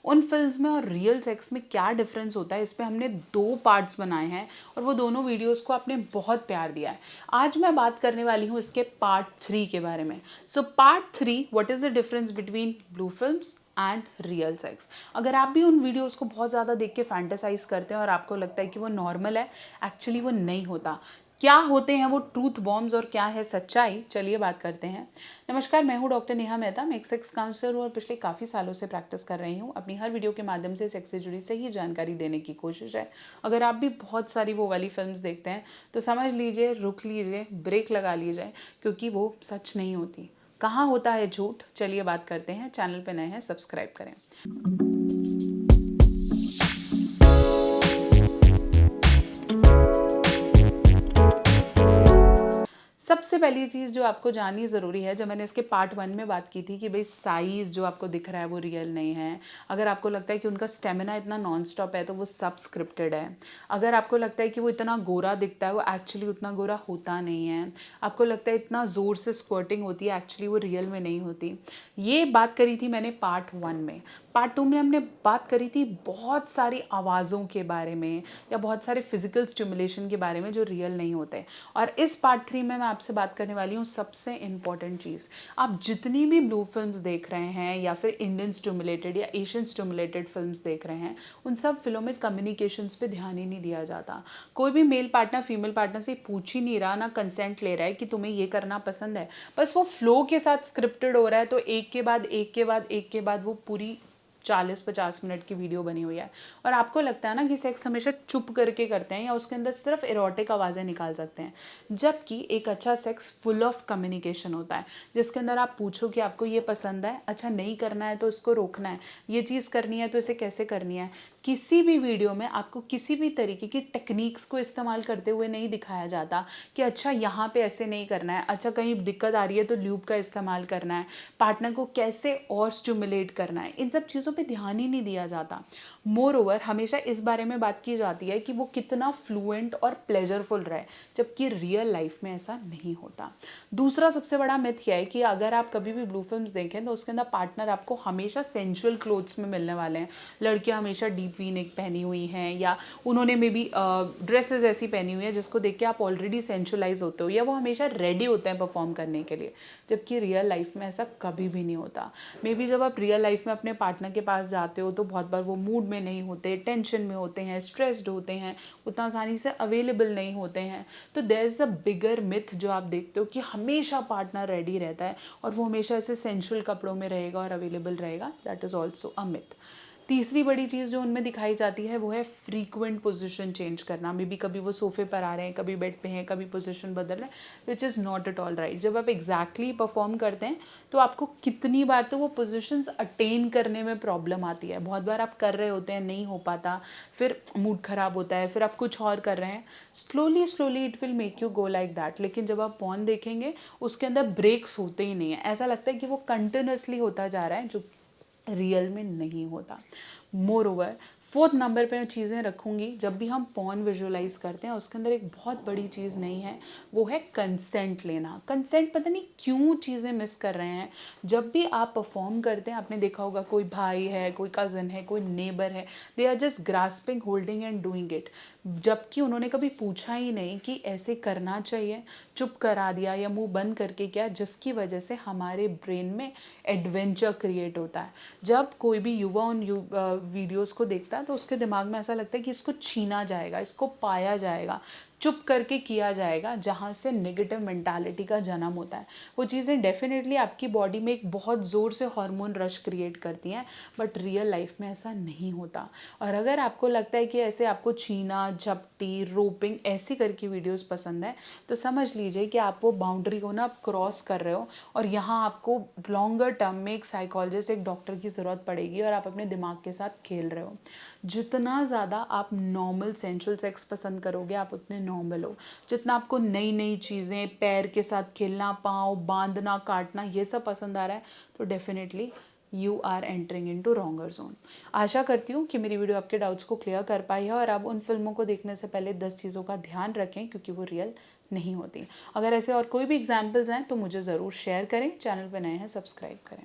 उन फिल्म्स में और रियल सेक्स में क्या डिफरेंस होता है, इस पे हमने 2 पार्ट्स बनाए हैं और वो दोनों वीडियोस को आपने बहुत प्यार दिया है। आज मैं बात करने वाली हूँ इसके पार्ट 3 के बारे में। So part 3, what is the difference between blue films and real sex. अगर आप भी उन वीडियोस को बहुत ज़्यादा देख के फैंटेसाइज करते हैं और आपको लगता है कि वो नॉर्मल है, एक्चुअली वो नहीं होता। क्या होते हैं वो ट्रूथ बॉम्ब्स और क्या है सच्चाई, चलिए बात करते हैं। नमस्कार, मैं हूँ डॉक्टर नेहा मेहता। मैं एक सेक्स काउंसलर हूँ और पिछले काफ़ी सालों से प्रैक्टिस कर रही हूँ। अपनी हर वीडियो के माध्यम से सेक्स से जुड़ी सही जानकारी देने की कोशिश है। अगर आप भी बहुत सारी वो वाली फिल्म्स देखते हैं तो समझ लीजिए, रुक लीजिए, ब्रेक लगा लीजिए, क्योंकि वो सच नहीं होती। कहाँ होता है झूठ, चलिए बात करते हैं। चैनल पे नए हैं, सब्सक्राइब करें। सबसे पहली चीज़ जो आपको जाननी ज़रूरी है, जब मैंने इसके पार्ट 1 में बात की थी कि भाई साइज़ जो आपको दिख रहा है वो रियल नहीं है। अगर आपको लगता है कि उनका स्टेमिना इतना नॉन स्टॉप है तो वो सब स्क्रिप्टेड है। अगर आपको लगता है कि वो इतना गोरा दिखता है, वो एक्चुअली उतना गोरा होता नहीं है। आपको लगता है इतना ज़ोर से स्क्वर्टिंग होती है, एक्चुअली वो रियल में नहीं होती। ये बात करी थी मैंने पार्ट 1 में। पार्ट 2 में हमने बात करी थी बहुत सारी आवाज़ों के बारे में या बहुत सारे फिजिकल स्टिमुलेशन के बारे में जो रियल नहीं होते। और इस पार्ट 3 में मैं आपसे बात करने वाली हूँ सबसे इम्पॉर्टेंट चीज़। आप जितनी भी ब्लू फिल्म्स देख रहे हैं या फिर इंडियन स्टिमुलेटेड या एशियन स्टिमुलेटेड फिल्म्स देख रहे हैं, उन सब फिल्मों में कम्युनिकेशंस पे ध्यान ही नहीं दिया जाता। कोई भी मेल पार्टनर फीमेल पार्टनर से पूछ ही नहीं रहा, ना कंसेंट ले रहा है कि तुम्हें ये करना पसंद है। बस वो फ्लो के साथ स्क्रिप्टेड हो रहा है, तो एक के बाद एक के बाद एक के बाद वो पूरी 40-50 मिनट की वीडियो बनी हुई है। और आपको लगता है ना कि सेक्स हमेशा चुप करके करते हैं या उसके अंदर सिर्फ इरोटिक आवाज़ें निकाल सकते हैं, जबकि एक अच्छा सेक्स फुल ऑफ कम्युनिकेशन होता है, जिसके अंदर आप पूछो कि आपको ये पसंद है, अच्छा नहीं करना है तो इसको रोकना है, ये चीज़ करनी है तो इसे कैसे करनी है। किसी भी वीडियो में आपको किसी भी तरीके की टेक्निक्स को इस्तेमाल करते हुए नहीं दिखाया जाता कि अच्छा यहाँ पे ऐसे नहीं करना है, अच्छा कहीं दिक्कत आ रही है तो ल्यूब का इस्तेमाल करना है, पार्टनर को कैसे और स्टिमुलेट करना है। इन सब चीज़ों पे ध्यान ही नहीं दिया जाता। मोर ओवर हमेशा इस बारे में बात की जाती है कि वो कितना फ्लुएंट और प्लेजरफुल रहे, जबकि रियल लाइफ में ऐसा नहीं होता। दूसरा सबसे बड़ा मिथ यह है कि अगर आप कभी भी ब्लू फिल्म्स देखें तो उसके अंदर पार्टनर आपको हमेशा सेंजुअल क्लोथ्स में मिलने वाले हैं। लड़कियां हमेशा डीप वी नेक पहनी हुई हैं या उन्होंने मे बी ड्रेसेस ऐसी पहनी हुई है जिसको देख के आप ऑलरेडी सेंशुअलाइज होते हो, या वो हमेशा रेडी होते हैं परफॉर्म करने के लिए, जबकि रियल लाइफ में ऐसा कभी भी नहीं होता। मे बी जब आप रियल लाइफ में अपने पार्टनर के पास जाते हो तो बहुत बार वो मूड में नहीं होते, टेंशन में होते हैं, स्ट्रेस्ड होते हैं, उतना आसानी से अवेलेबल नहीं होते हैं। तो there is a bigger myth जो आप देखते हो कि हमेशा पार्टनर रेडी रहता है और वो हमेशा ऐसे सेंशुअल कपड़ों में रहेगा और अवेलेबल रहेगा। That is also a myth. तीसरी बड़ी चीज़ जो उनमें दिखाई जाती है वो है फ्रीक्वेंट पोजीशन चेंज करना। मे बी कभी वो सोफे पर आ रहे हैं, कभी बेड पे हैं, कभी पोजीशन बदल रहे हैं, which is not at all right. जब आप एग्जैक्टली परफॉर्म करते हैं तो आपको कितनी बार तो वो पोजीशंस अटेन करने में प्रॉब्लम आती है। बहुत बार आप कर रहे होते हैं, नहीं हो पाता, फिर मूड ख़राब होता है, फिर आप कुछ और कर रहे हैं। Slowly slowly it will make you go like that. लेकिन जब आप पॉर्न देखेंगे उसके अंदर ब्रेक्स होते ही नहीं है, ऐसा लगता है कि वो कंटिन्यूसली होता जा रहा है, जो रियल में नहीं होता। मोर ओवर फोर्थ नंबर पे मैं चीज़ें रखूँगी, जब भी हम पॉर्न विजुअलाइज करते हैं उसके अंदर एक बहुत बड़ी चीज़ नहीं है, वो है कंसेंट लेना। कंसेंट पता नहीं क्यों चीज़ें मिस कर रहे हैं। जब भी आप परफॉर्म करते हैं, आपने देखा होगा कोई भाई है, कोई कज़न है, कोई नेबर है, they are just grasping, holding and doing it, जबकि उन्होंने कभी पूछा ही नहीं कि ऐसे करना चाहिए, चुप करा दिया या मुंह बंद करके किया, जिसकी वजह से हमारे ब्रेन में एडवेंचर क्रिएट होता है। जब कोई भी युवा उन वीडियोस को देखता है तो उसके दिमाग में ऐसा लगता है कि इसको छीना जाएगा, इसको पाया जाएगा, चुप करके किया जाएगा, जहाँ से नेगेटिव मेंटालिटी का जन्म होता है। वो चीज़ें डेफिनेटली आपकी बॉडी में एक बहुत ज़ोर से हार्मोन रश क्रिएट करती हैं, बट रियल लाइफ में ऐसा नहीं होता। और अगर आपको लगता है कि ऐसे आपको छीना, झपटी, रोपिंग ऐसी करके वीडियोस पसंद है, तो समझ लीजिए कि आप वो बाउंड्री को ना क्रॉस कर रहे हो और यहाँ आपको लॉन्गर टर्म में एक साइकोलॉजिस्ट, एक डॉक्टर की ज़रूरत पड़ेगी और आप अपने दिमाग के साथ खेल रहे हो। जितना ज़्यादा आप नॉर्मल सेंशुअल सेक्स पसंद करोगे, आप उतने नॉर्मल हो। जितना आपको नई नई चीज़ें, पैर के साथ खेलना, पाँव बांधना, काटना, ये सब पसंद आ रहा है, तो definitely you are entering in to wronger zone. आशा करती हूँ कि मेरी वीडियो आपके डाउट्स को क्लियर कर पाई है और आप उन फिल्मों को देखने से पहले 10 चीज़ों का ध्यान रखें, क्योंकि वो रियल नहीं होती। अगर ऐसे और कोई भी एग्जाम्पल्स हैं तो मुझे ज़रूर शेयर करें। चैनल पर नए हैं, सब्सक्राइब करें।